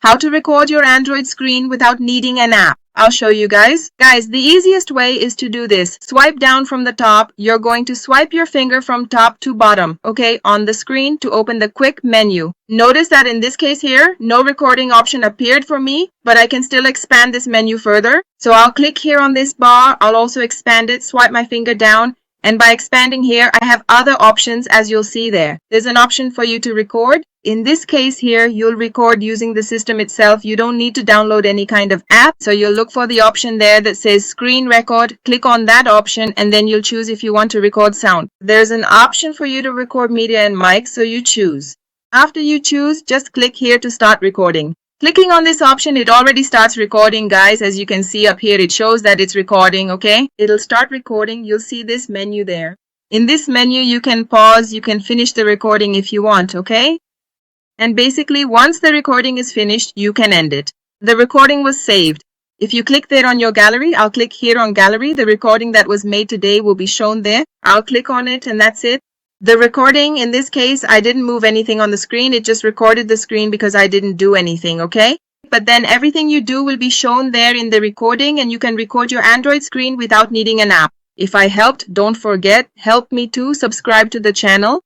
How to record your Android screen without needing an app. I'll show you guys. Guys, the easiest way is to do this. Swipe down from the top. You're going to swipe your finger from top to bottom, okay, on the screen to open the quick menu. Notice that in this case here, no recording option appeared for me, but I can still expand this menu further. So I'll click here on this bar. I'll also expand it, swipe my finger down. And by expanding here, I have other options as you'll see there. There's an option for you to record. In this case here, you'll record using the system itself. You don't need to download any kind of app. So you'll look for the option there that says screen record. Click on that option and then you'll choose if you want to record sound. There's an option for you to record media and mic, so you choose. After you choose, just click here to start recording. Clicking on this option, it already starts recording, guys. As you can see up here, it shows that it's recording, okay? It'll start recording. You'll see this menu there. In this menu, you can pause, you can finish the recording if you want, okay? And basically, once the recording is finished, you can end it. The recording was saved. If you click there on your gallery, I'll click here on gallery. The recording that was made today will be shown there. I'll click on it and that's it. The recording, in this case, I didn't move anything on the screen. It just recorded the screen because I didn't do anything, okay? But then everything you do will be shown there in the recording and you can record your Android screen without needing an app. If I helped, don't forget, help me to subscribe to the channel.